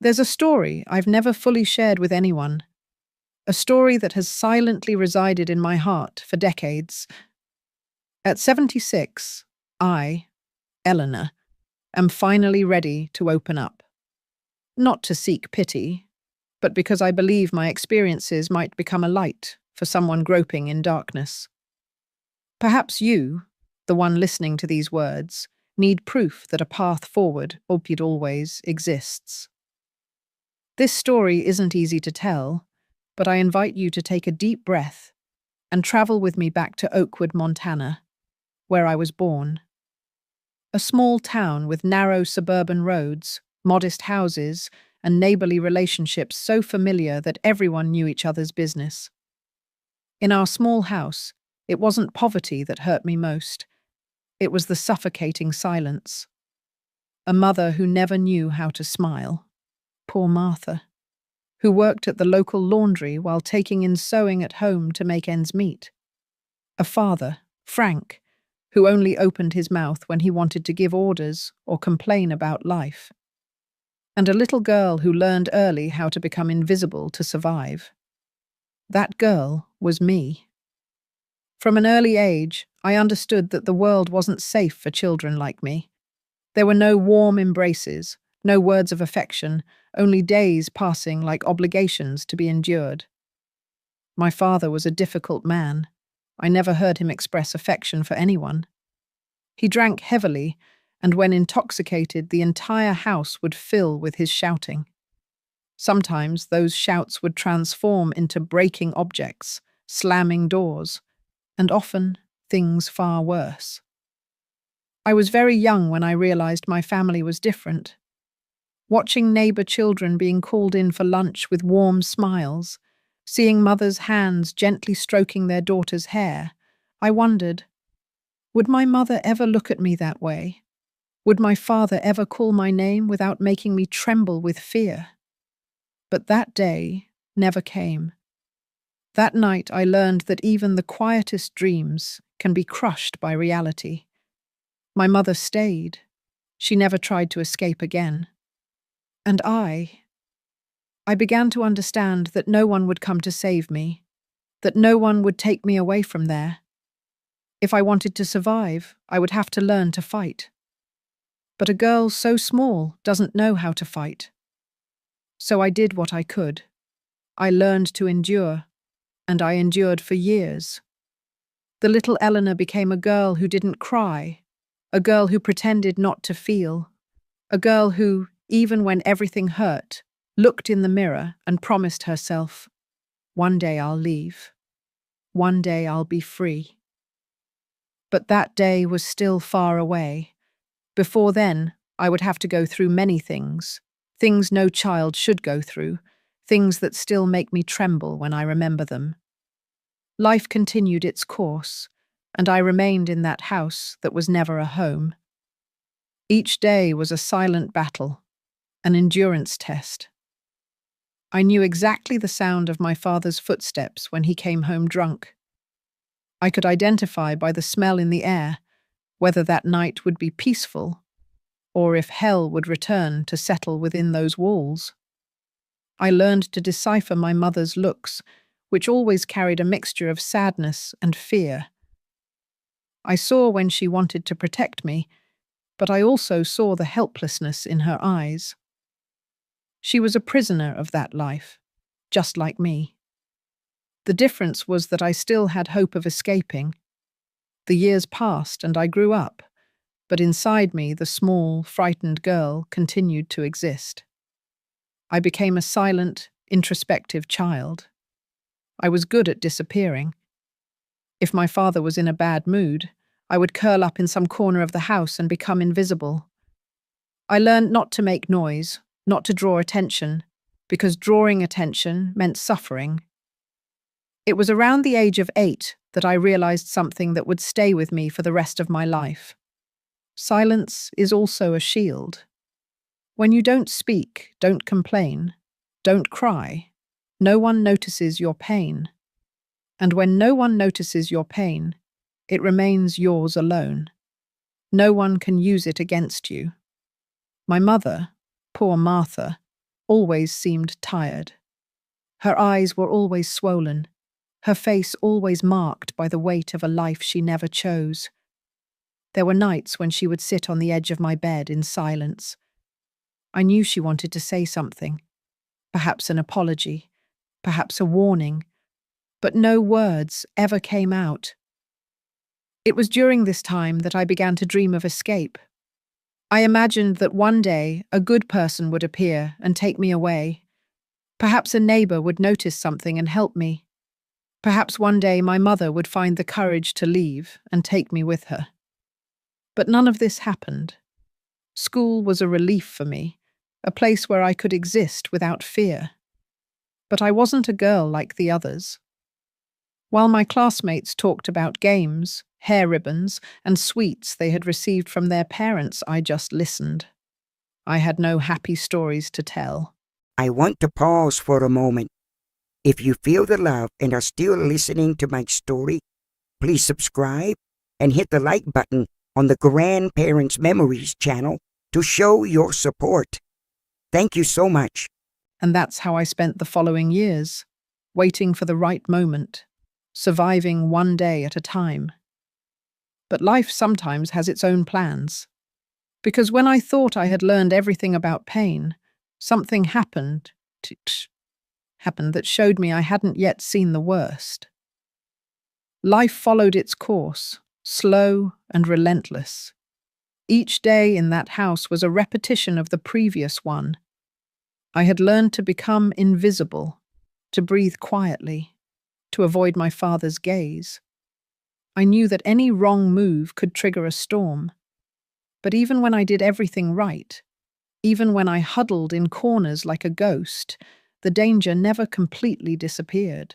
There's a story I've never fully shared with anyone, a story that has silently resided in my heart for decades. At 76, I, Eleanor, am finally ready to open up. Not to seek pity, but because I believe my experiences might become a light for someone groping in darkness. Perhaps you, the one listening to these words, need proof that a path forward, albeit always, exists. This story isn't easy to tell, but I invite you to take a deep breath and travel with me back to Oakwood, Montana, where I was born. A small town with narrow suburban roads, modest houses, and neighborly relationships so familiar that everyone knew each other's business. In our small house, it wasn't poverty that hurt me most. It was the suffocating silence. A mother who never knew how to smile. Poor Martha, who worked at the local laundry while taking in sewing at home to make ends meet. A father, Frank, who only opened his mouth when he wanted to give orders or complain about life. And a little girl who learned early how to become invisible to survive. That girl was me. From an early age, I understood that the world wasn't safe for children like me. There were no warm embraces, no words of affection, only days passing like obligations to be endured. My father was a difficult man. I never heard him express affection for anyone. He drank heavily, and when intoxicated, the entire house would fill with his shouting. Sometimes those shouts would transform into breaking objects, slamming doors, and often things far worse. I was very young when I realized my family was different. Watching neighbor children being called in for lunch with warm smiles, seeing mothers' hands gently stroking their daughter's hair, I wondered, would my mother ever look at me that way? Would my father ever call my name without making me tremble with fear? But that day never came. That night I learned that even the quietest dreams can be crushed by reality. My mother stayed. She never tried to escape again. And I began to understand that no one would come to save me, that no one would take me away from there. If I wanted to survive, I would have to learn to fight. But a girl so small doesn't know how to fight. So I did what I could. I learned to endure, and I endured for years. The little Eleanor became a girl who didn't cry, a girl who pretended not to feel, a girl who, even when everything hurt, looked in the mirror and promised herself, one day I'll leave. One day I'll be free. But that day was still far away. Before then, I would have to go through many things, things no child should go through, things that still make me tremble when I remember them. Life continued its course, and I remained in that house that was never a home. Each day was a silent battle, an endurance test. I knew exactly the sound of my father's footsteps when he came home drunk. I could identify by the smell in the air whether that night would be peaceful or if hell would return to settle within those walls. I learned to decipher my mother's looks, which always carried a mixture of sadness and fear. I saw when she wanted to protect me, but I also saw the helplessness in her eyes. She was a prisoner of that life, just like me. The difference was that I still had hope of escaping. The years passed and I grew up, but inside me the small, frightened girl continued to exist. I became a silent, introspective child. I was good at disappearing. If my father was in a bad mood, I would curl up in some corner of the house and become invisible. I learned not to make noise, not to draw attention, because drawing attention meant suffering. It was around the age of 8 that I realized something that would stay with me for the rest of my life. Silence is also a shield. When you don't speak, don't complain, don't cry, no one notices your pain. And when no one notices your pain, it remains yours alone. No one can use it against you. My mother, poor Martha, always seemed tired. Her eyes were always swollen, her face always marked by the weight of a life she never chose. There were nights when she would sit on the edge of my bed in silence. I knew she wanted to say something, perhaps an apology, perhaps a warning, but no words ever came out. It was during this time that I began to dream of escape. I imagined that one day a good person would appear and take me away. Perhaps a neighbor would notice something and help me. Perhaps one day my mother would find the courage to leave and take me with her. But none of this happened. School was a relief for me, a place where I could exist without fear. But I wasn't a girl like the others. While my classmates talked about games, hair ribbons, and sweets they had received from their parents, I just listened. I had no happy stories to tell. I want to pause for a moment. If you feel the love and are still listening to my story, please subscribe and hit the like button on the Grandparents Memories channel to show your support. Thank you so much. And that's how I spent the following years, waiting for the right moment, surviving one day at a time. But life sometimes has its own plans. Because when I thought I had learned everything about pain, something happened that showed me I hadn't yet seen the worst. Life followed its course, slow and relentless. Each day in that house was a repetition of the previous one. I had learned to become invisible, to breathe quietly, to avoid my father's gaze. I knew that any wrong move could trigger a storm. But even when I did everything right, even when I huddled in corners like a ghost, the danger never completely disappeared.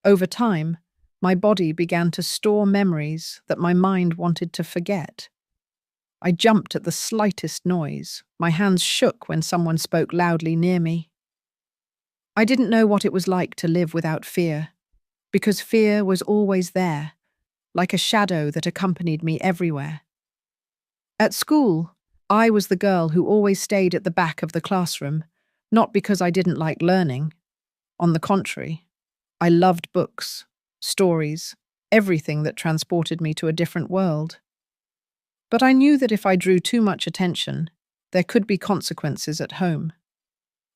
Over time, my body began to store memories that my mind wanted to forget. I jumped at the slightest noise. My hands shook when someone spoke loudly near me. I didn't know what it was like to live without fear, because fear was always there, like a shadow that accompanied me everywhere. At school, I was the girl who always stayed at the back of the classroom, not because I didn't like learning. On the contrary, I loved books, stories, everything that transported me to a different world. But I knew that if I drew too much attention, there could be consequences at home.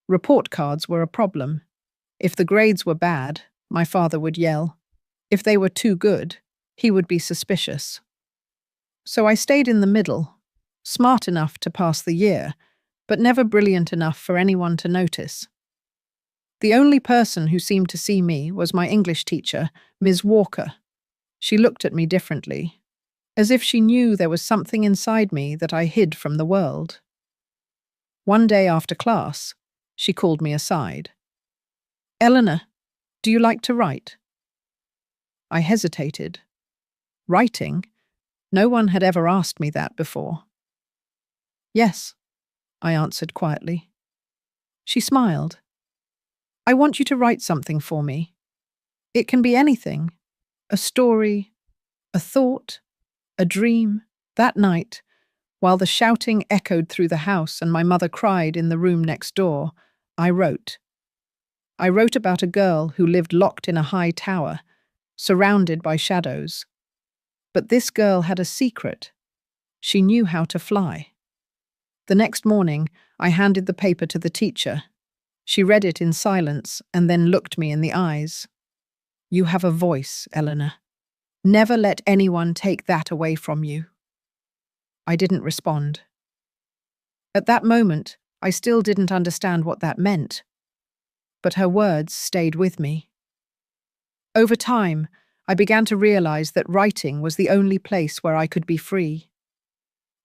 Report cards were a problem. If the grades were bad, my father would yell. If they were too good, he would be suspicious. So I stayed in the middle, smart enough to pass the year, but never brilliant enough for anyone to notice. The only person who seemed to see me was my English teacher, Ms. Walker. She looked at me differently, as if she knew there was something inside me that I hid from the world. One day after class, she called me aside. "Eleanor, do you like to write?" I hesitated. Writing? No one had ever asked me that before. "Yes," I answered quietly. She smiled. "I want you to write something for me. It can be anything, a story, a thought, a dream." That night, while the shouting echoed through the house and my mother cried in the room next door, I wrote. I wrote about a girl who lived locked in a high tower, surrounded by shadows. But this girl had a secret. She knew how to fly. The next morning, I handed the paper to the teacher. She read it in silence and then looked me in the eyes. "You have a voice, Eleanor. Never let anyone take that away from you." I didn't respond. At that moment, I still didn't understand what that meant. But her words stayed with me. Over time, I began to realize that writing was the only place where I could be free.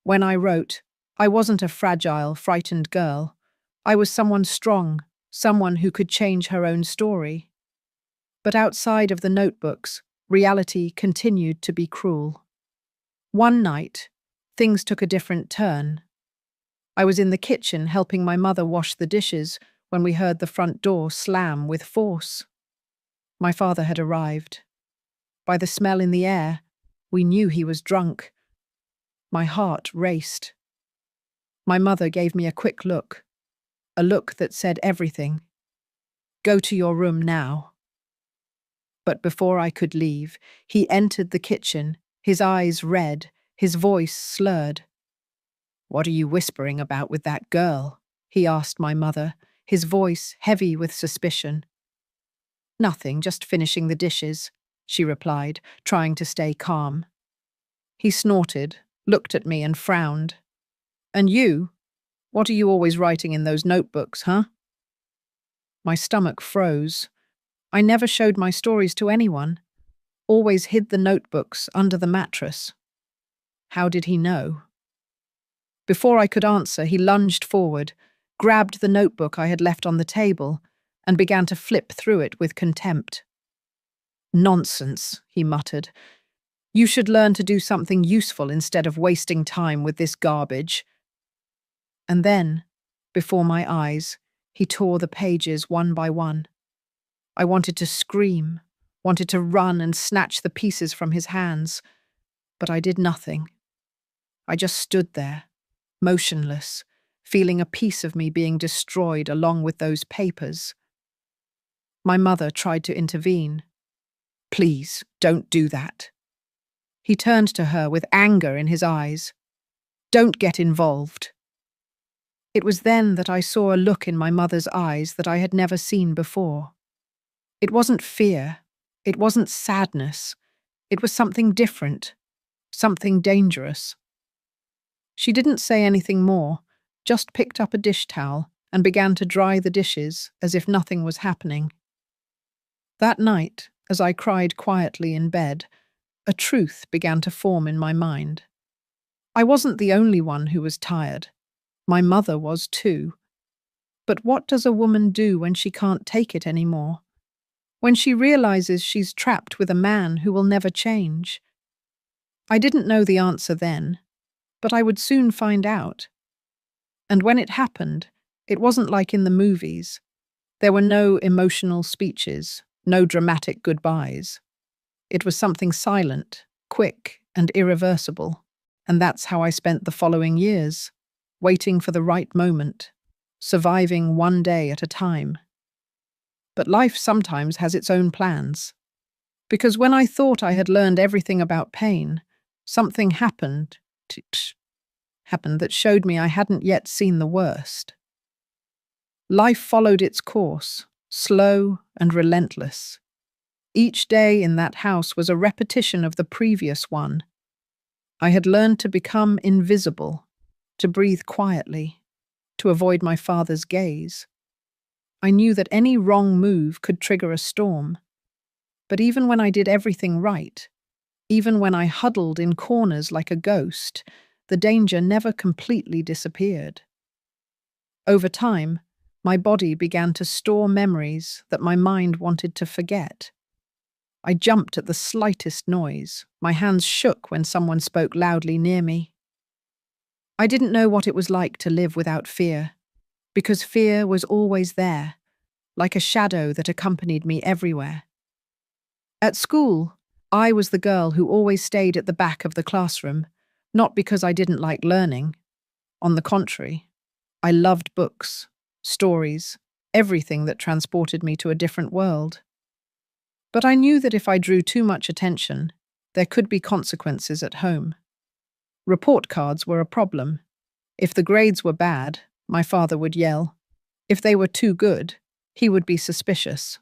When I wrote, I wasn't a fragile, frightened girl. I was someone strong, someone who could change her own story. But outside of the notebooks, reality continued to be cruel. One night, things took a different turn. I was in the kitchen helping my mother wash the dishes when we heard the front door slam with force. My father had arrived. By the smell in the air, we knew he was drunk. My heart raced. My mother gave me a quick look. a look that said everything. Go to your room now. But before I could leave, he entered the kitchen, his eyes red, his voice slurred. What are you whispering about with that girl? He asked my mother, his voice heavy with suspicion. Nothing, just finishing the dishes, she replied, trying to stay calm. He snorted, looked at me and frowned. And you? What are you always writing in those notebooks, huh? My stomach froze. I never showed my stories to anyone, always hid the notebooks under the mattress. How did he know? Before I could answer, he lunged forward, grabbed the notebook I had left on the table, and began to flip through it with contempt. Nonsense, he muttered. You should learn to do something useful instead of wasting time with this garbage. And then, before my eyes, he tore the pages one by one. I wanted to scream, wanted to run and snatch the pieces from his hands, but I did nothing. I just stood there, motionless, feeling a piece of me being destroyed along with those papers. My mother tried to intervene. Please, don't do that. He turned to her with anger in his eyes. Don't get involved. It was then that I saw a look in my mother's eyes that I had never seen before. It wasn't fear, it wasn't sadness, it was something different, something dangerous. She didn't say anything more, just picked up a dish towel and began to dry the dishes as if nothing was happening. That night, as I cried quietly in bed, a truth began to form in my mind. I wasn't the only one who was tired. My mother was too. But what does a woman do when she can't take it anymore? When she realizes she's trapped with a man who will never change? I didn't know the answer then, but I would soon find out. And when it happened, it wasn't like in the movies. There were no emotional speeches, no dramatic goodbyes. It was something silent, quick, and irreversible. And that's how I spent the following years, waiting for the right moment, surviving one day at a time. But life sometimes has its own plans. Because when I thought I had learned everything about pain, something happened that showed me I hadn't yet seen the worst. Life followed its course, slow and relentless. Each day in that house was a repetition of the previous one. I had learned to become invisible, to breathe quietly, to avoid my father's gaze. I knew that any wrong move could trigger a storm. But even when I did everything right, even when I huddled in corners like a ghost, the danger never completely disappeared. Over time, my body began to store memories that my mind wanted to forget. I jumped at the slightest noise. My hands shook when someone spoke loudly near me. I didn't know what it was like to live without fear, because fear was always there, like a shadow that accompanied me everywhere. At school, I was the girl who always stayed at the back of the classroom, not because I didn't like learning. On the contrary, I loved books, stories, everything that transported me to a different world. But I knew that if I drew too much attention, there could be consequences at home. Report cards were a problem. If the grades were bad, my father would yell. If they were too good, he would be suspicious.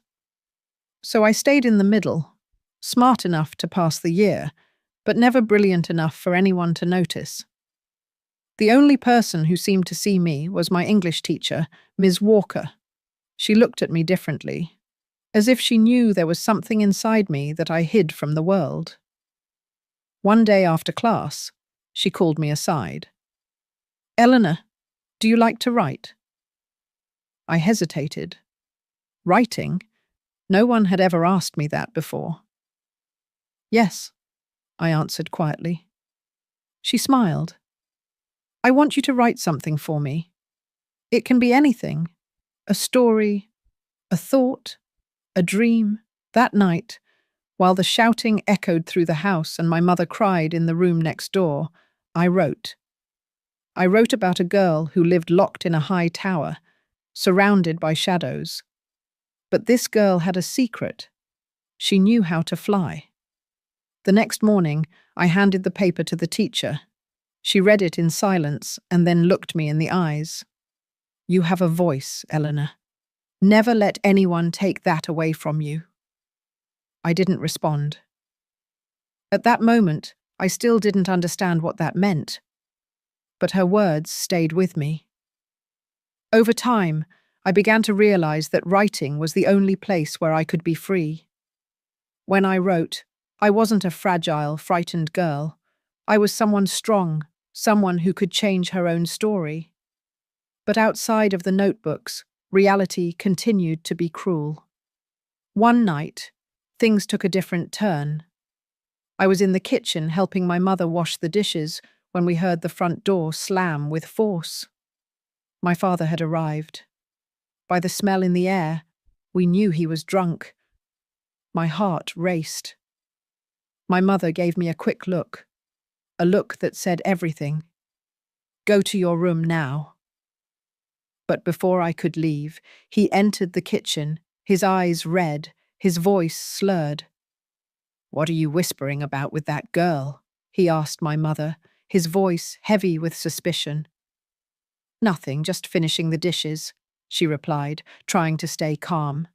So I stayed in the middle, smart enough to pass the year, but never brilliant enough for anyone to notice. The only person who seemed to see me was my English teacher, Ms. Walker. She looked at me differently, as if she knew there was something inside me that I hid from the world. One day after class, she called me aside. "Eleanor, do you like to write?" I hesitated. Writing? No one had ever asked me that before. "Yes," I answered quietly. She smiled. "I want you to write something for me. It can be anything. A story, a thought, a dream." That night, while the shouting echoed through the house and my mother cried in the room next door, I wrote. I wrote about a girl who lived locked in a high tower, surrounded by shadows. But this girl had a secret. She knew how to fly. The next morning, I handed the paper to the teacher. She read it in silence and then looked me in the eyes. "You have a voice, Eleanor. Never let anyone take that away from you." I didn't respond. At that moment, I still didn't understand what that meant, but her words stayed with me. Over time, I began to realize that writing was the only place where I could be free. When I wrote, I wasn't a fragile, frightened girl. I was someone strong, someone who could change her own story. But outside of the notebooks, reality continued to be cruel. One night, things took a different turn. I was in the kitchen helping my mother wash the dishes when we heard the front door slam with force. My father had arrived. By the smell in the air, we knew he was drunk. My heart raced. My mother gave me a quick look, a look that said everything. "Go to your room now." But before I could leave, he entered the kitchen, his eyes red, his voice slurred. "What are you whispering about with that girl?" he asked my mother, his voice heavy with suspicion. "Nothing, just finishing the dishes," she replied, trying to stay calm.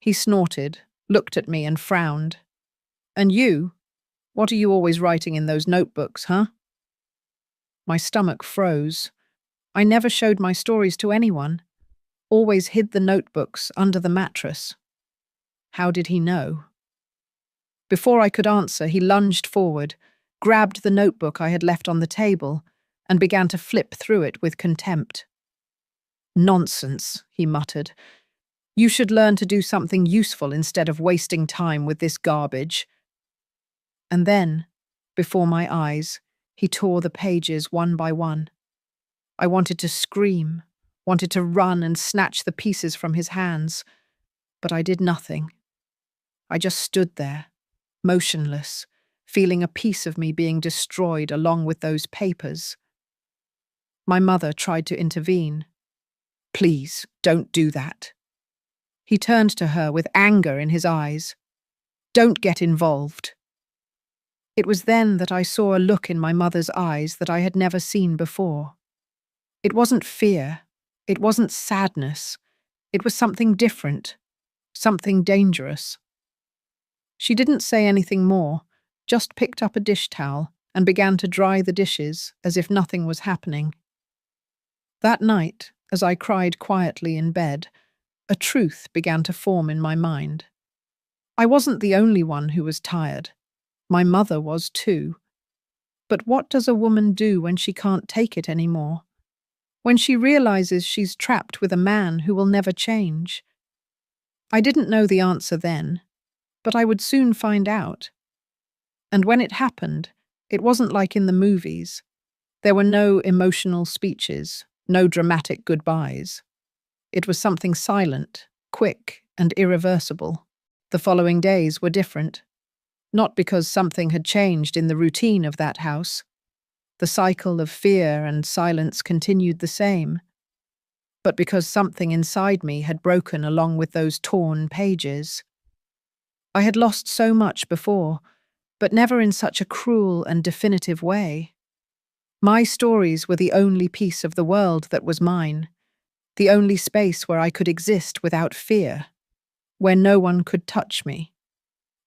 He snorted, looked at me and frowned. "And you? What are you always writing in those notebooks, huh?" My stomach froze. I never showed my stories to anyone, always hid the notebooks under the mattress. How did he know? Before I could answer, he lunged forward, grabbed the notebook I had left on the table, and began to flip through it with contempt. "Nonsense," he muttered. "You should learn to do something useful instead of wasting time with this garbage." And then, before my eyes, he tore the pages one by one. I wanted to scream, wanted to run and snatch the pieces from his hands, but I did nothing. I just stood there, motionless, feeling a piece of me being destroyed along with those papers. My mother tried to intervene. "Please, don't do that." He turned to her with anger in his eyes. "Don't get involved." It was then that I saw a look in my mother's eyes that I had never seen before. It wasn't fear, it wasn't sadness, it was something different, something dangerous. She didn't say anything more, just picked up a dish towel and began to dry the dishes as if nothing was happening. That night, as I cried quietly in bed, a truth began to form in my mind. I wasn't the only one who was tired. My mother was too. But what does a woman do when she can't take it anymore? When she realizes she's trapped with a man who will never change? I didn't know the answer then, but I would soon find out. And when it happened, it wasn't like in the movies. There were no emotional speeches, no dramatic goodbyes. It was something silent, quick, and irreversible. The following days were different. Not because something had changed in the routine of that house. The cycle of fear and silence continued the same. But because something inside me had broken along with those torn pages. I had lost so much before, but never in such a cruel and definitive way. My stories were the only piece of the world that was mine, the only space where I could exist without fear, where no one could touch me.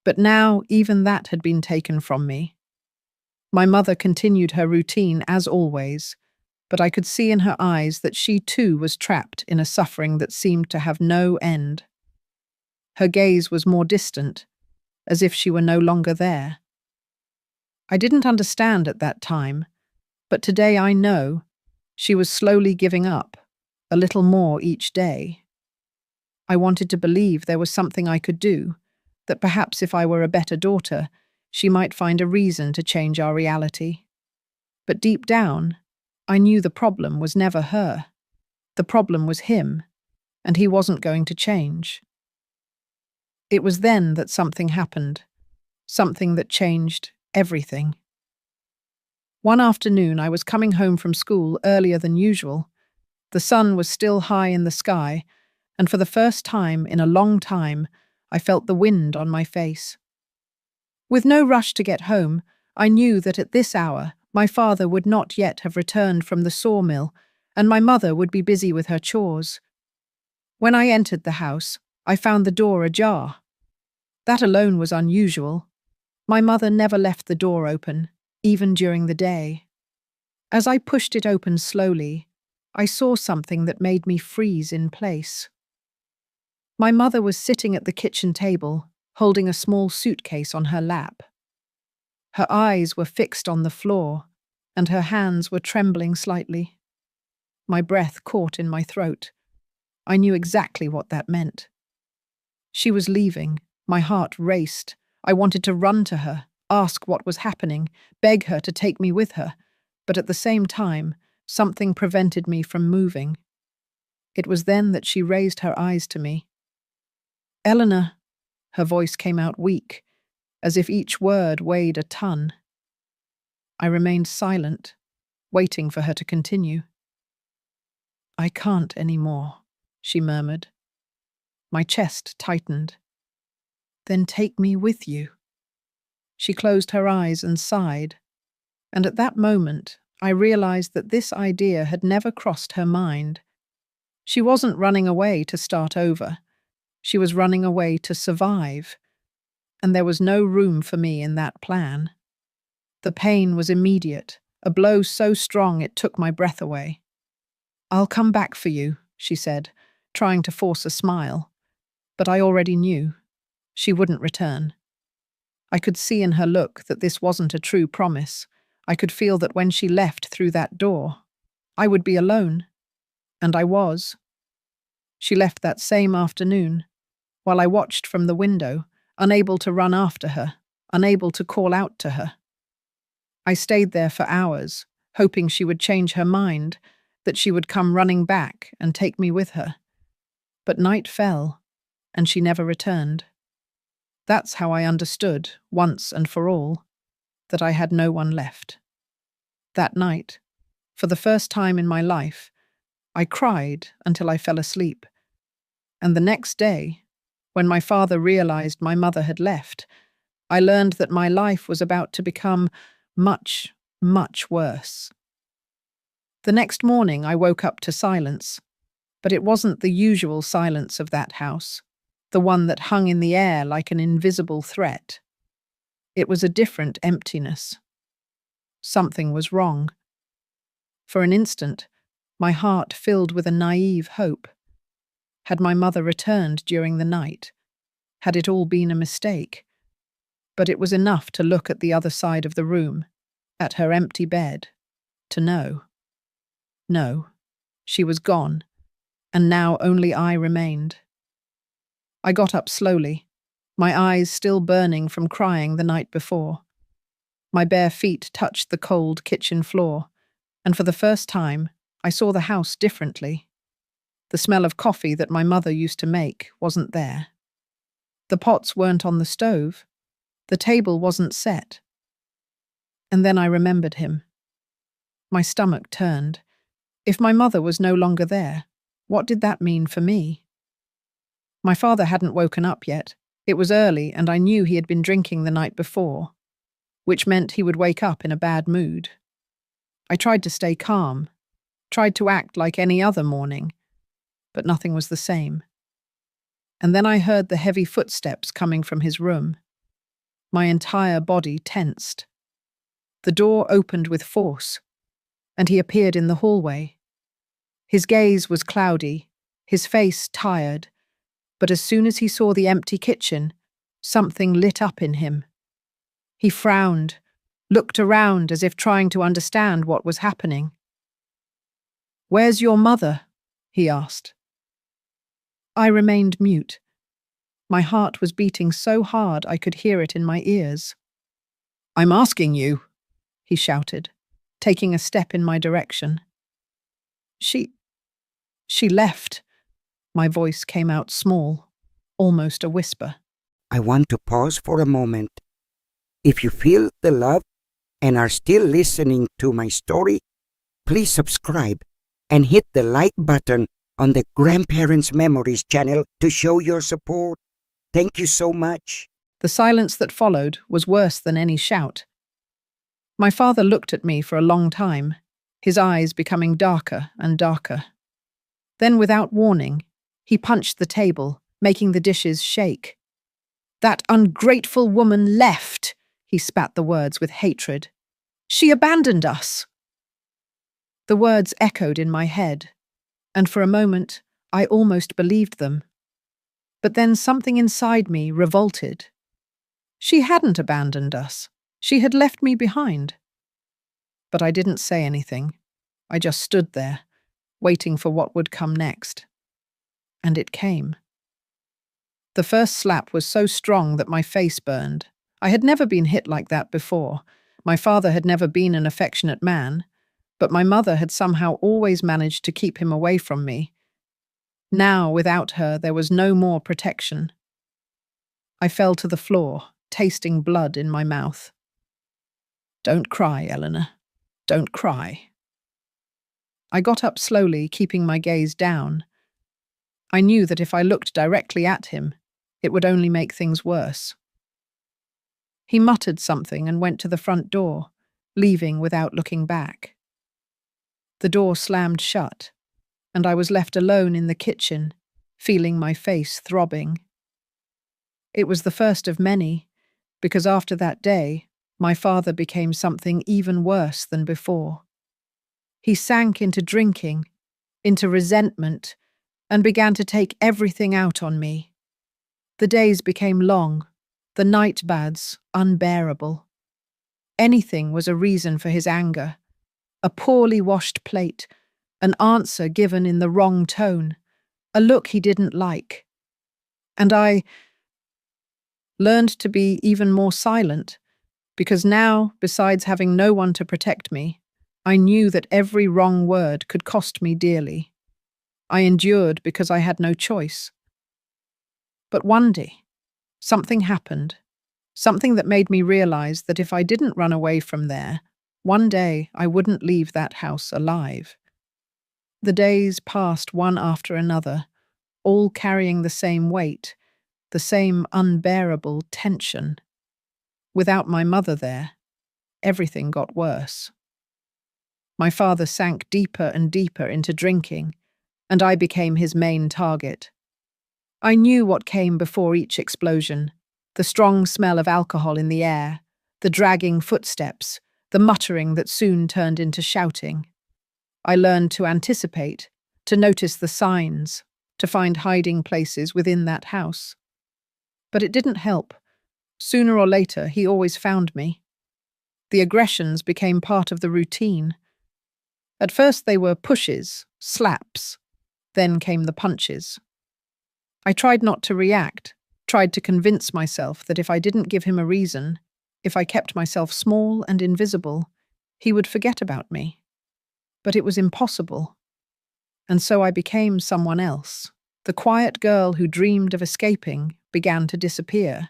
But now even that had been taken from me. My mother continued her routine as always, but I could see in her eyes that she too was trapped in a suffering that seemed to have no end. Her gaze was more distant, as if she were no longer there. I didn't understand at that time, but today I know she was slowly giving up, a little more each day. I wanted to believe there was something I could do, that perhaps if I were a better daughter, she might find a reason to change our reality. But deep down, I knew the problem was never her. The problem was him, and he wasn't going to change. It was then that something happened, something that changed everything. One afternoon, I was coming home from school earlier than usual. The sun was still high in the sky, and for the first time in a long time, I felt the wind on my face. With no rush to get home, I knew that at this hour my father would not yet have returned from the sawmill, and my mother would be busy with her chores. When I entered the house, I found the door ajar. That alone was unusual. My mother never left the door open, even during the day. As I pushed it open slowly, I saw something that made me freeze in place. My mother was sitting at the kitchen table, holding a small suitcase on her lap. Her eyes were fixed on the floor, and her hands were trembling slightly. My breath caught in my throat. I knew exactly what that meant. She was leaving. My heart raced. I wanted to run to her, ask what was happening, beg her to take me with her, but at the same time, something prevented me from moving. It was then that she raised her eyes to me. "Eleanor," her voice came out weak, as if each word weighed a ton. I remained silent, waiting for her to continue. "I can't anymore," she murmured. My chest tightened. "Then take me with you." She closed her eyes and sighed, and at that moment I realized that this idea had never crossed her mind. She wasn't running away to start over. She was running away to survive, and there was no room for me in that plan. The pain was immediate, a blow so strong it took my breath away. "I'll come back for you," she said, trying to force a smile. But I already knew. She wouldn't return. I could see in her look that this wasn't a true promise. I could feel that when she left through that door, I would be alone. And I was. She left that same afternoon, while I watched from the window, unable to run after her, unable to call out to her. I stayed there for hours, hoping she would change her mind, that she would come running back and take me with her. But night fell, and she never returned. That's how I understood, once and for all, that I had no one left. That night, for the first time in my life, I cried until I fell asleep. And the next day, when my father realized my mother had left, I learned that my life was about to become much, much worse. The next morning I woke up to silence, but it wasn't the usual silence of that house, the one that hung in the air like an invisible threat. It was a different emptiness. Something was wrong. For an instant, my heart filled with a naive hope. Had my mother returned during the night? Had it all been a mistake? But it was enough to look at the other side of the room, at her empty bed, to know. No, she was gone, and now only I remained. I got up slowly, my eyes still burning from crying the night before. My bare feet touched the cold kitchen floor, and for the first time, I saw the house differently. The smell of coffee that my mother used to make wasn't there. The pots weren't on the stove. The table wasn't set. And then I remembered him. My stomach turned. If my mother was no longer there, what did that mean for me? My father hadn't woken up yet. It was early, and I knew he had been drinking the night before, which meant he would wake up in a bad mood. I tried to stay calm, tried to act like any other morning, but nothing was the same. And then I heard the heavy footsteps coming from his room. My entire body tensed. The door opened with force, and he appeared in the hallway. His gaze was cloudy, his face tired, but as soon as he saw the empty kitchen, something lit up in him. He frowned, looked around as if trying to understand what was happening. "Where's your mother?" he asked. I remained mute. My heart was beating so hard I could hear it in my ears. "I'm asking you," he shouted, taking a step in my direction. She left." My voice came out small, almost a whisper. I want to pause for a moment. If you feel the love and are still listening to my story, please subscribe and hit the like button on the Grandparents Memories channel to show your support. Thank you so much. The silence that followed was worse than any shout. My father looked at me for a long time, his eyes becoming darker and darker. Then, without warning, he punched the table, making the dishes shake. "That ungrateful woman left," he spat the words with hatred. "She abandoned us." The words echoed in my head, and for a moment I almost believed them. But then something inside me revolted. She hadn't abandoned us. She had left me behind. But I didn't say anything. I just stood there, waiting for what would come next. And it came. The first slap was so strong that my face burned. I had never been hit like that before. My father had never been an affectionate man, but my mother had somehow always managed to keep him away from me. Now, without her, there was no more protection. I fell to the floor, tasting blood in my mouth. "Don't cry, Eleanor. Don't cry." I got up slowly, keeping my gaze down. I knew that if I looked directly at him, it would only make things worse. He muttered something and went to the front door, leaving without looking back. The door slammed shut, and I was left alone in the kitchen, feeling my face throbbing. It was the first of many, because after that day, my father became something even worse than before. He sank into drinking, into resentment, and began to take everything out on me. The days became long, the night baths unbearable. Anything was a reason for his anger. A poorly washed plate, an answer given in the wrong tone, a look he didn't like. And I learned to be even more silent, because now, besides having no one to protect me, I knew that every wrong word could cost me dearly. I endured because I had no choice. But one day, something happened, something that made me realize that if I didn't run away from there, one day I wouldn't leave that house alive. The days passed one after another, all carrying the same weight, the same unbearable tension. Without my mother there, everything got worse. My father sank deeper and deeper into drinking, and I became his main target. I knew what came before each explosion: the strong smell of alcohol in the air, the dragging footsteps, the muttering that soon turned into shouting. I learned to anticipate, to notice the signs, to find hiding places within that house. But it didn't help. Sooner or later, he always found me. The aggressions became part of the routine. At first they were pushes, slaps. Then came the punches. I tried not to react, tried to convince myself that if I didn't give him a reason, if I kept myself small and invisible, he would forget about me. But it was impossible. And so I became someone else. The quiet girl who dreamed of escaping began to disappear.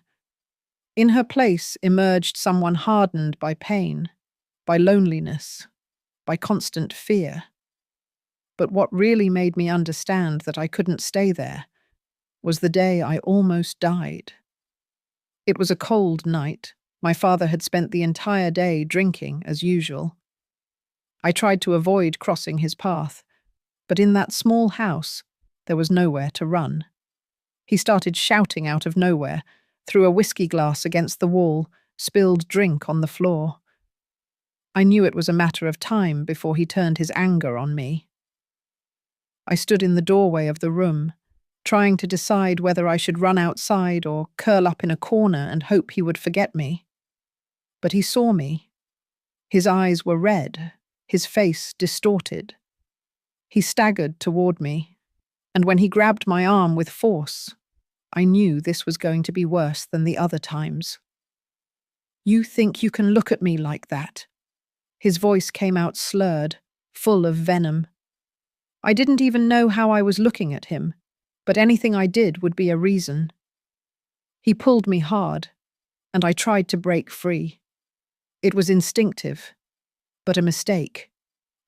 In her place emerged someone hardened by pain, by loneliness, by constant fear. But what really made me understand that I couldn't stay there was the day I almost died. It was a cold night. My father had spent the entire day drinking, as usual. I tried to avoid crossing his path, but in that small house, there was nowhere to run. He started shouting out of nowhere, threw a whiskey glass against the wall, spilled drink on the floor. I knew it was a matter of time before he turned his anger on me. I stood in the doorway of the room, trying to decide whether I should run outside or curl up in a corner and hope he would forget me. But he saw me. His eyes were red, his face distorted. He staggered toward me, and when he grabbed my arm with force, I knew this was going to be worse than the other times. "You think you can look at me like that?" His voice came out slurred, full of venom. I didn't even know how I was looking at him, but anything I did would be a reason. He pulled me hard, and I tried to break free. It was instinctive, but a mistake.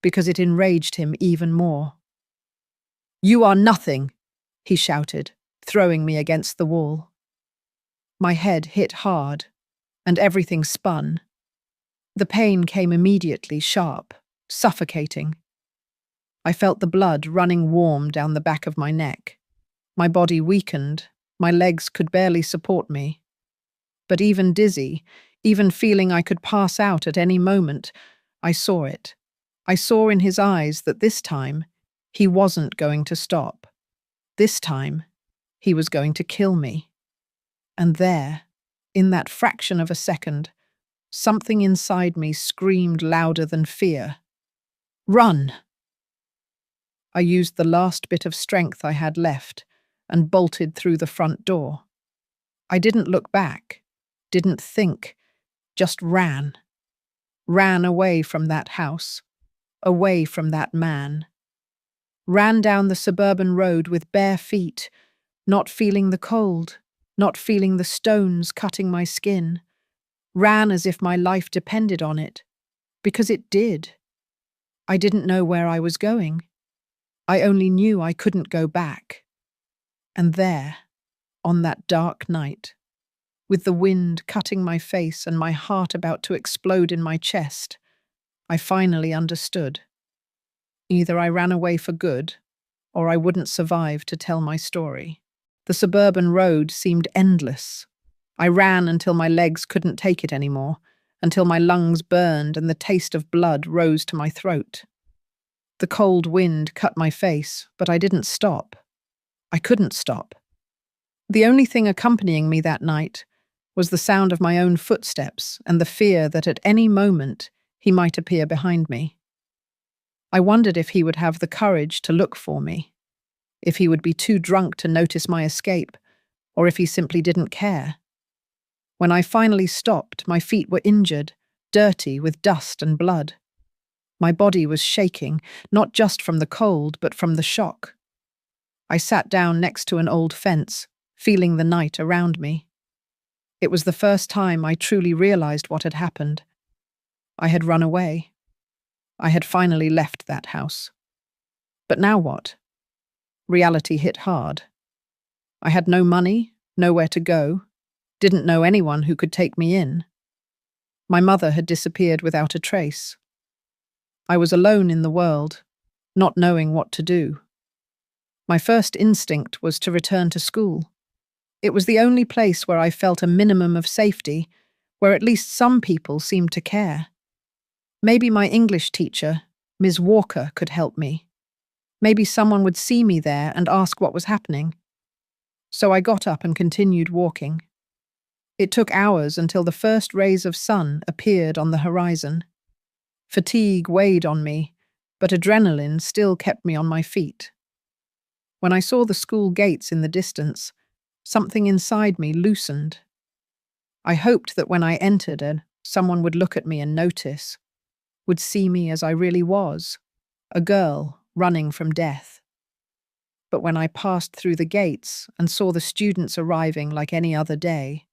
because it enraged him even more. "You are nothing," he shouted, throwing me against the wall. My head hit hard, and everything spun. The pain came immediately, sharp, suffocating. I felt the blood running warm down the back of my neck. My body weakened, my legs could barely support me. But even dizzy, even feeling I could pass out at any moment, I saw it. I saw in his eyes that this time, he wasn't going to stop. This time, he was going to kill me. And there, in that fraction of a second, something inside me screamed louder than fear. "Run!" I used the last bit of strength I had left and bolted through the front door. I didn't look back, didn't think, just ran. Ran away from that house, away from that man. Ran down the suburban road with bare feet, not feeling the cold, not feeling the stones cutting my skin. Ran as if my life depended on it, because it did. I didn't know where I was going. I only knew I couldn't go back. And there, on that dark night, with the wind cutting my face and my heart about to explode in my chest, I finally understood. Either I ran away for good, or I wouldn't survive to tell my story. The suburban road seemed endless. I ran until my legs couldn't take it anymore, until my lungs burned and the taste of blood rose to my throat. The cold wind cut my face, but I didn't stop. I couldn't stop. The only thing accompanying me that night was the sound of my own footsteps and the fear that at any moment he might appear behind me. I wondered if he would have the courage to look for me, if he would be too drunk to notice my escape, or if he simply didn't care. When I finally stopped, my feet were injured, dirty with dust and blood. My body was shaking, not just from the cold, but from the shock. I sat down next to an old fence, feeling the night around me. It was the first time I truly realized what had happened. I had run away. I had finally left that house. But now what? Reality hit hard. I had no money, nowhere to go, didn't know anyone who could take me in. My mother had disappeared without a trace. I was alone in the world, not knowing what to do. My first instinct was to return to school. It was the only place where I felt a minimum of safety, where at least some people seemed to care. Maybe my English teacher, Ms. Walker, could help me. Maybe someone would see me there and ask what was happening. So I got up and continued walking. It took hours until the first rays of sun appeared on the horizon. Fatigue weighed on me, but adrenaline still kept me on my feet. When I saw the school gates in the distance, something inside me loosened. I hoped that when I entered, someone would look at me and notice, would see me as I really was, a girl running from death. But when I passed through the gates and saw the students arriving like any other day,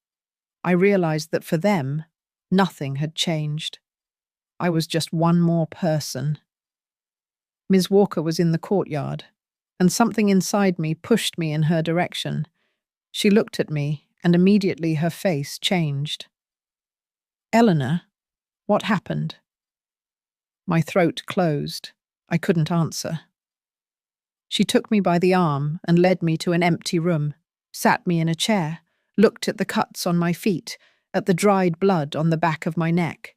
I realized that for them, nothing had changed. I was just one more person. Ms. Walker was in the courtyard, and something inside me pushed me in her direction. She looked at me, and immediately her face changed. "Eleanor, what happened?" My throat closed. I couldn't answer. She took me by the arm and led me to an empty room, sat me in a chair, looked at the cuts on my feet, at the dried blood on the back of my neck.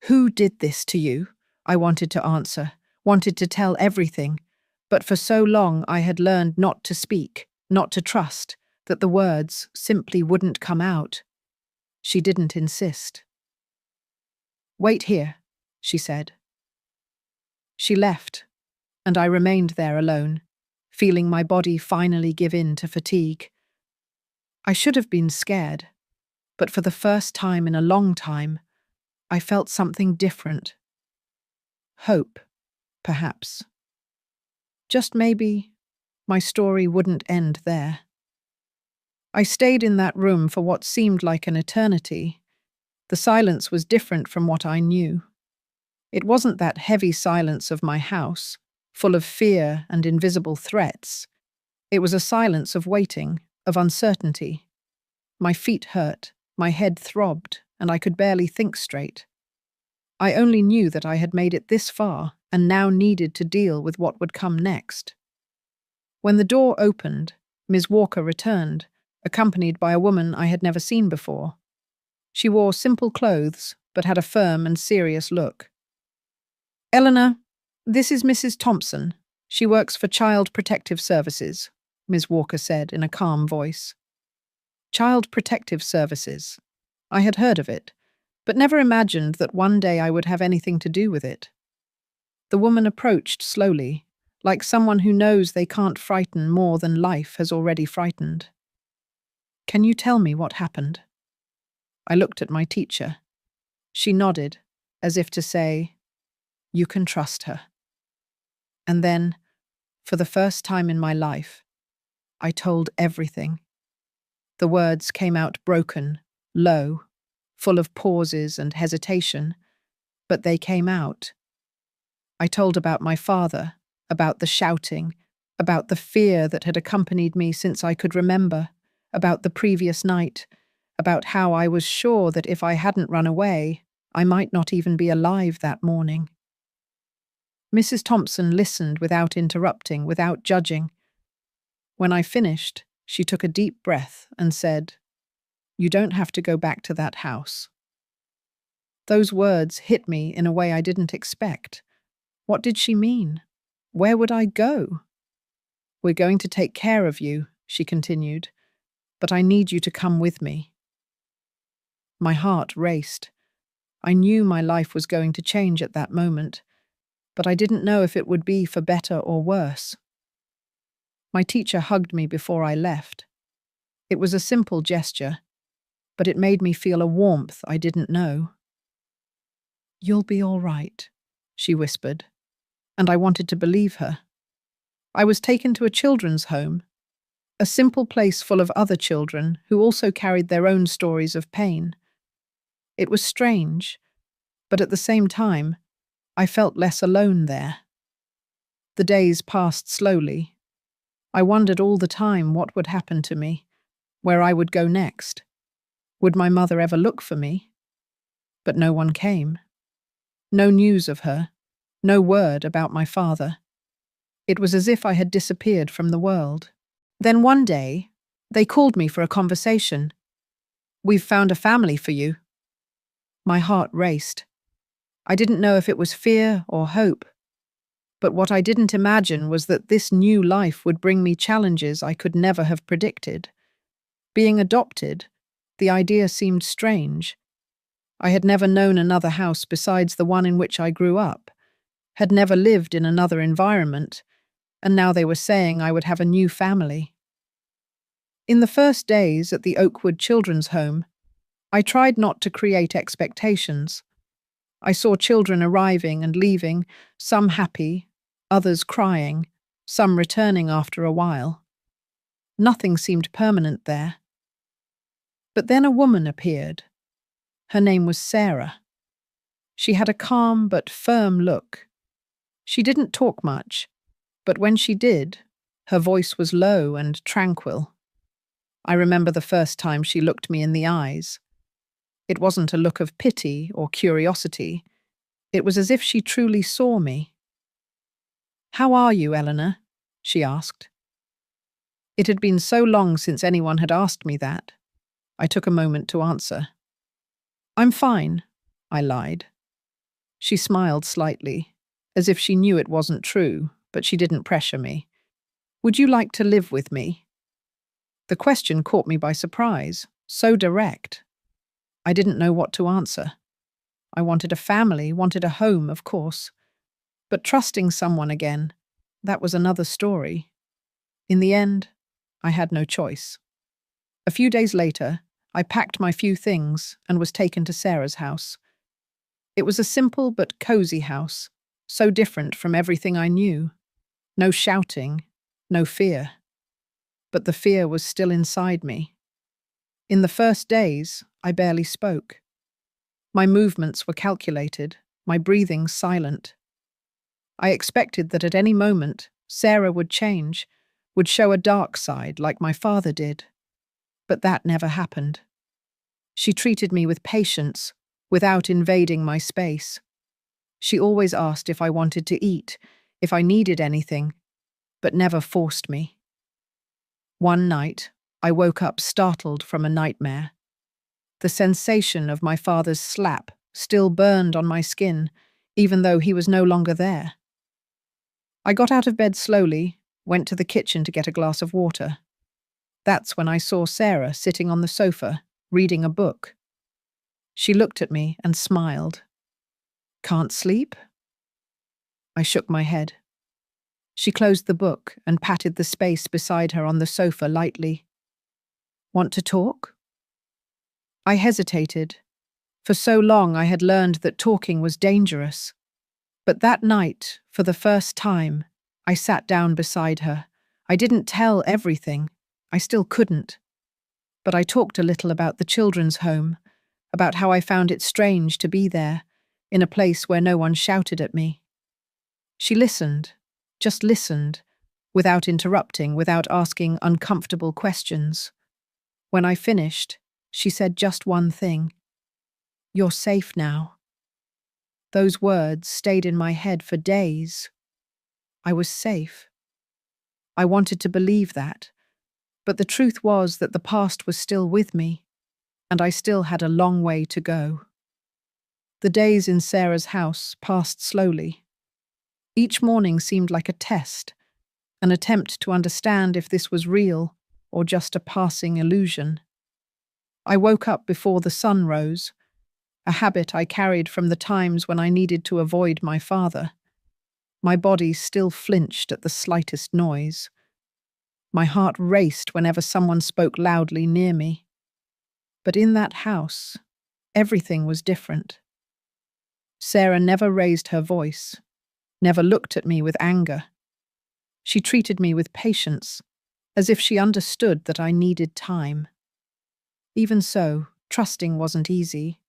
"Who did this to you?" I wanted to answer, wanted to tell everything, but for so long I had learned not to speak, not to trust, that the words simply wouldn't come out. She didn't insist. "Wait here," she said. She left, and I remained there alone, feeling my body finally give in to fatigue. I should have been scared, but for the first time in a long time, I felt something different. Hope, perhaps. Just maybe my story wouldn't end there. I stayed in that room for what seemed like an eternity. The silence was different from what I knew. It wasn't that heavy silence of my house, full of fear and invisible threats. It was a silence of waiting, of uncertainty. My feet hurt, my head throbbed, and I could barely think straight. I only knew that I had made it this far and now needed to deal with what would come next. When the door opened, Ms. Walker returned, accompanied by a woman I had never seen before. She wore simple clothes, but had a firm and serious look. "Eleanor, this is Mrs. Thompson. She works for Child Protective Services," Ms. Walker said in a calm voice. Child Protective Services. I had heard of it, but never imagined that one day I would have anything to do with it. The woman approached slowly, like someone who knows they can't frighten more than life has already frightened. "Can you tell me what happened?" I looked at my teacher. She nodded, as if to say, "You can trust her." And then, for the first time in my life, I told everything. The words came out broken, low, full of pauses and hesitation, but they came out. I told about my father, about the shouting, about the fear that had accompanied me since I could remember, about the previous night, about how I was sure that if I hadn't run away, I might not even be alive that morning. Mrs. Thompson listened without interrupting, without judging. When I finished, she took a deep breath and said, "You don't have to go back to that house." Those words hit me in a way I didn't expect. What did she mean? Where would I go? "We're going to take care of you," she continued, "but I need you to come with me." My heart raced. I knew my life was going to change at that moment, but I didn't know if it would be for better or worse. My teacher hugged me before I left. It was a simple gesture, but it made me feel a warmth I didn't know. "You'll be all right," she whispered, and I wanted to believe her. I was taken to a children's home, a simple place full of other children who also carried their own stories of pain. It was strange, but at the same time, I felt less alone there. The days passed slowly. I wondered all the time what would happen to me, where I would go next. Would my mother ever look for me? But no one came. No news of her, no word about my father. It was as if I had disappeared from the world. Then one day, they called me for a conversation. "We've found a family for you." My heart raced. I didn't know if it was fear or hope. But what I didn't imagine was that this new life would bring me challenges I could never have predicted. Being adopted, the idea seemed strange. I had never known another house besides the one in which I grew up, had never lived in another environment, and now they were saying I would have a new family. In the first days at the Oakwood Children's Home, I tried not to create expectations. I saw children arriving and leaving, some happy, others crying, some returning after a while. Nothing seemed permanent there. But then a woman appeared. Her name was Sarah. She had a calm but firm look. She didn't talk much, but when she did, her voice was low and tranquil. I remember the first time she looked me in the eyes. It wasn't a look of pity or curiosity. It was as if she truly saw me. "How are you, Eleanor?" she asked. It had been so long since anyone had asked me that. I took a moment to answer. "I'm fine," I lied. She smiled slightly, as if she knew it wasn't true, but she didn't pressure me. "Would you like to live with me?" The question caught me by surprise, so direct. I didn't know what to answer. I wanted a family, wanted a home, of course. But trusting someone again, that was another story. In the end, I had no choice. A few days later, I packed my few things and was taken to Sarah's house. It was a simple but cozy house, so different from everything I knew. No shouting, no fear. But the fear was still inside me. In the first days, I barely spoke. My movements were calculated, my breathing silent. I expected that at any moment, Sarah would change, would show a dark side like my father did. But that never happened. She treated me with patience, without invading my space. She always asked if I wanted to eat, if I needed anything, but never forced me. One night, I woke up startled from a nightmare. The sensation of my father's slap still burned on my skin, even though he was no longer there. I got out of bed slowly, went to the kitchen to get a glass of water. That's when I saw Sarah sitting on the sofa, reading a book. She looked at me and smiled. "Can't sleep?" I shook my head. She closed the book and patted the space beside her on the sofa lightly. "Want to talk?" I hesitated. For so long I had learned that talking was dangerous. But that night, for the first time, I sat down beside her. I didn't tell everything. I still couldn't. But I talked a little about the children's home, about how I found it strange to be there, in a place where no one shouted at me. She listened, just listened, without interrupting, without asking uncomfortable questions. When I finished, she said just one thing. "You're safe now." Those words stayed in my head for days. I was safe. I wanted to believe that, but the truth was that the past was still with me, and I still had a long way to go. The days in Sarah's house passed slowly. Each morning seemed like a test, an attempt to understand if this was real or just a passing illusion. I woke up before the sun rose, a habit I carried from the times when I needed to avoid my father. My body still flinched at the slightest noise. My heart raced whenever someone spoke loudly near me. But in that house, everything was different. Sarah never raised her voice, never looked at me with anger. She treated me with patience, as if she understood that I needed time. Even so, trusting wasn't easy.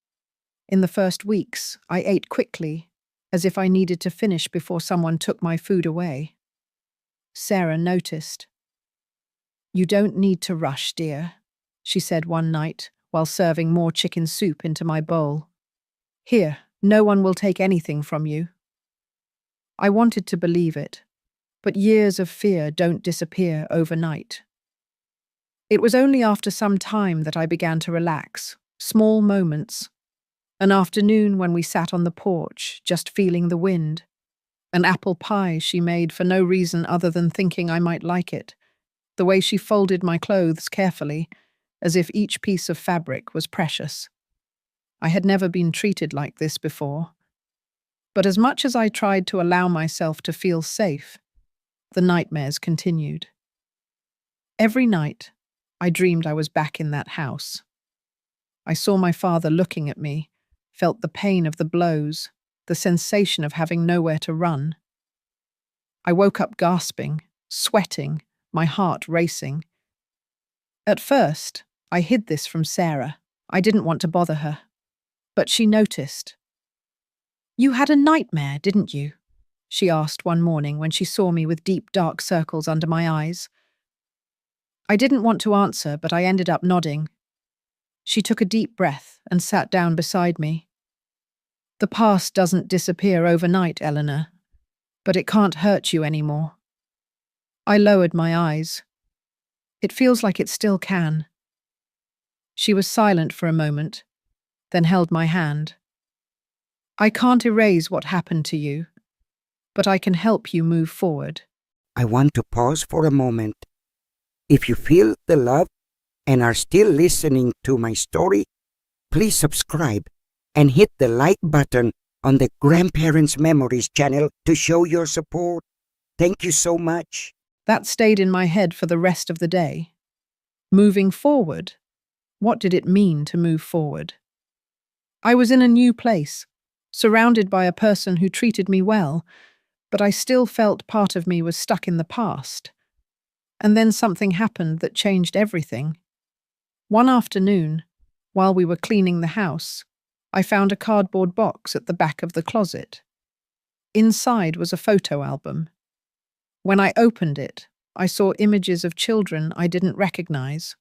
In the first weeks, I ate quickly, as if I needed to finish before someone took my food away. Sarah noticed. "You don't need to rush, dear," she said one night while serving more chicken soup into my bowl. "Here, no one will take anything from you." I wanted to believe it, but years of fear don't disappear overnight. It was only after some time that I began to relax, small moments. An afternoon when we sat on the porch, just feeling the wind. An apple pie she made for no reason other than thinking I might like it. The way she folded my clothes carefully, as if each piece of fabric was precious. I had never been treated like this before. But as much as I tried to allow myself to feel safe, the nightmares continued. Every night, I dreamed I was back in that house. I saw my father looking at me, felt the pain of the blows, the sensation of having nowhere to run. I woke up gasping, sweating, my heart racing. At first, I hid this from Sarah. I didn't want to bother her. But she noticed. "You had a nightmare, didn't you?" she asked one morning when she saw me with deep, dark circles under my eyes. I didn't want to answer, but I ended up nodding. She took a deep breath and sat down beside me. "The past doesn't disappear overnight, Eleanor, but it can't hurt you anymore." I lowered my eyes. "It feels like it still can." She was silent for a moment, then held my hand. "I can't erase what happened to you, but I can help you move forward." I want to pause for a moment. If you feel the love and are still listening to my story, please subscribe and hit the like button on the Grandparents Memories channel to show your support. Thank you so much. That stayed in my head for the rest of the day. Moving forward? What did it mean to move forward? I was in a new place, surrounded by a person who treated me well, but I still felt part of me was stuck in the past. And then something happened that changed everything. One afternoon, while we were cleaning the house, I found a cardboard box at the back of the closet. Inside was a photo album. When I opened it, I saw images of children I didn't recognize.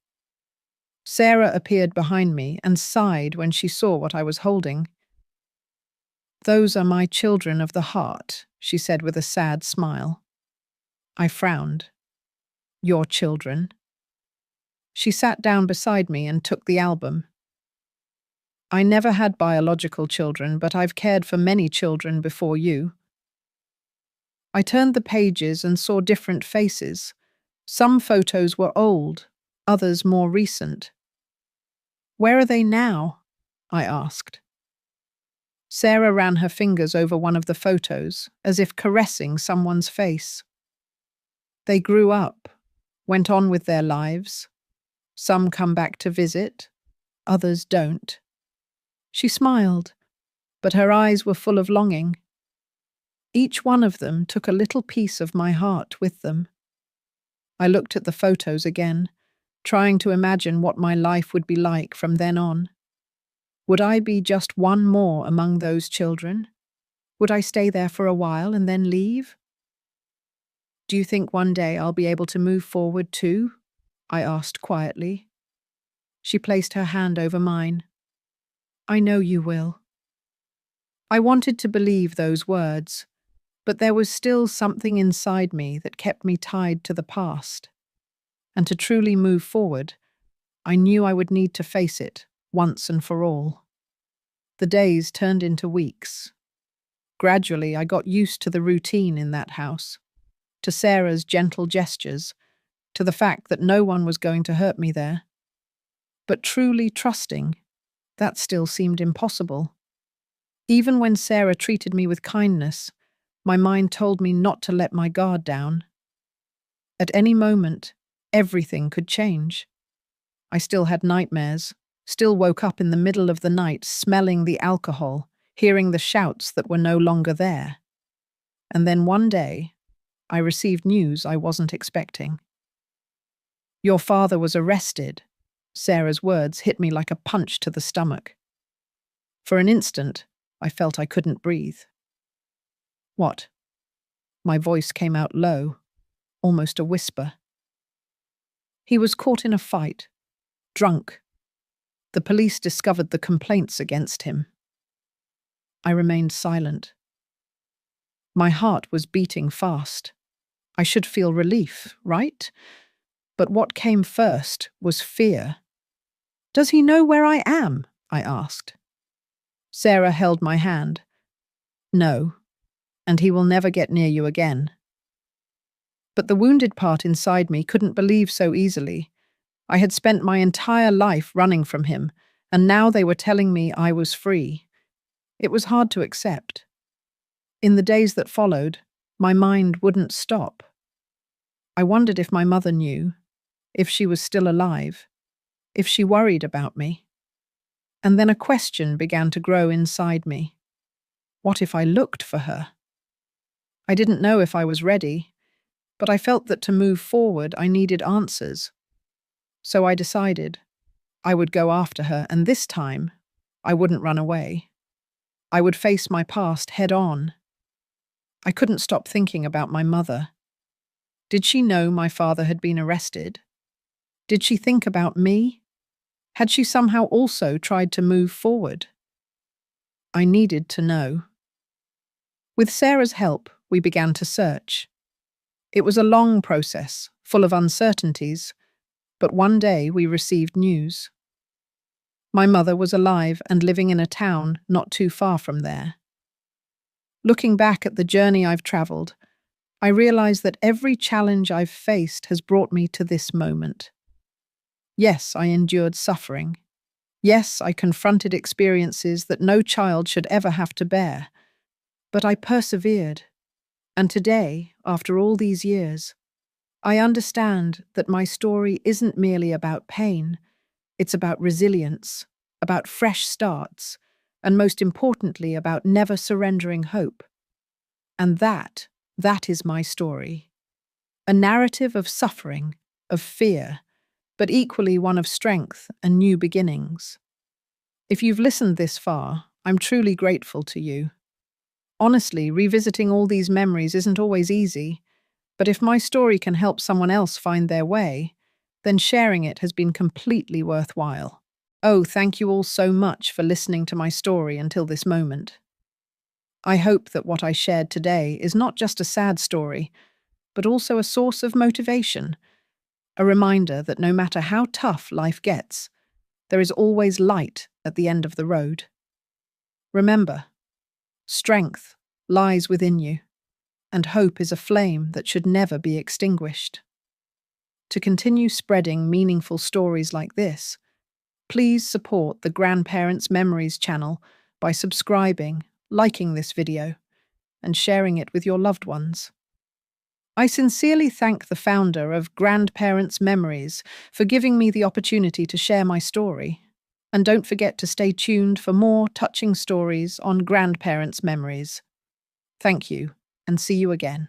Sarah appeared behind me and sighed when she saw what I was holding. "Those are my children of the heart," she said with a sad smile. I frowned. "Your children?" She sat down beside me and took the album. "I never had biological children, but I've cared for many children before you." I turned the pages and saw different faces. Some photos were old, others more recent. "Where are they now?" I asked. Sarah ran her fingers over one of the photos, as if caressing someone's face. "They grew up, went on with their lives. Some come back to visit, others don't." She smiled, but her eyes were full of longing. Each one of them took a little piece of my heart with them. I looked at the photos again, trying to imagine what my life would be like from then on. Would I be just one more among those children? Would I stay there for a while and then leave? "Do you think one day I'll be able to move forward too?" I asked quietly. She placed her hand over mine. "I know you will." I wanted to believe those words, but there was still something inside me that kept me tied to the past. And to truly move forward, I knew I would need to face it once and for all. The days turned into weeks. Gradually, I got used to the routine in that house, to Sarah's gentle gestures, to the fact that no one was going to hurt me there. But truly trusting, that still seemed impossible. Even when Sarah treated me with kindness, my mind told me not to let my guard down. At any moment, everything could change. I still had nightmares, still woke up in the middle of the night smelling the alcohol, hearing the shouts that were no longer there. And then one day, I received news I wasn't expecting. "Your father was arrested." Sarah's words hit me like a punch to the stomach. For an instant, I felt I couldn't breathe. "What?" My voice came out low, almost a whisper. "He was caught in a fight, drunk. The police discovered the complaints against him." I remained silent. My heart was beating fast. I should feel relief, right? But what came first was fear. "Does he know where I am?" I asked. Sarah held my hand. "No, and he will never get near you again." But the wounded part inside me couldn't believe so easily. I had spent my entire life running from him, and now they were telling me I was free. It was hard to accept. In the days that followed, my mind wouldn't stop. I wondered if my mother knew, if she was still alive, if she worried about me. And then a question began to grow inside me. What if I looked for her? I didn't know if I was ready, but I felt that to move forward I needed answers. So I decided I would go after her, and this time I wouldn't run away. I would face my past head on. I couldn't stop thinking about my mother. Did she know my father had been arrested? Did she think about me? Had she somehow also tried to move forward? I needed to know. With Sarah's help, we began to search. It was a long process, full of uncertainties, but one day we received news. My mother was alive and living in a town not too far from there. Looking back at the journey I've traveled, I realize that every challenge I've faced has brought me to this moment. Yes, I endured suffering. Yes, I confronted experiences that no child should ever have to bear. But I persevered. And today, after all these years, I understand that my story isn't merely about pain. It's about resilience, about fresh starts, and most importantly, about never surrendering hope. And that is my story. A narrative of suffering, of fear, but equally one of strength and new beginnings. If you've listened this far, I'm truly grateful to you. Honestly, revisiting all these memories isn't always easy, but if my story can help someone else find their way, then sharing it has been completely worthwhile. Oh, thank you all so much for listening to my story until this moment. I hope that what I shared today is not just a sad story, but also a source of motivation, a reminder that no matter how tough life gets, there is always light at the end of the road. Remember, strength lies within you, and hope is a flame that should never be extinguished. To continue spreading meaningful stories like this, please support the Grandparents Memories channel by subscribing, liking this video, and sharing it with your loved ones. I sincerely thank the founder of Grandparents Memories for giving me the opportunity to share my story. And don't forget to stay tuned for more touching stories on Grandparents Memories. Thank you, and see you again.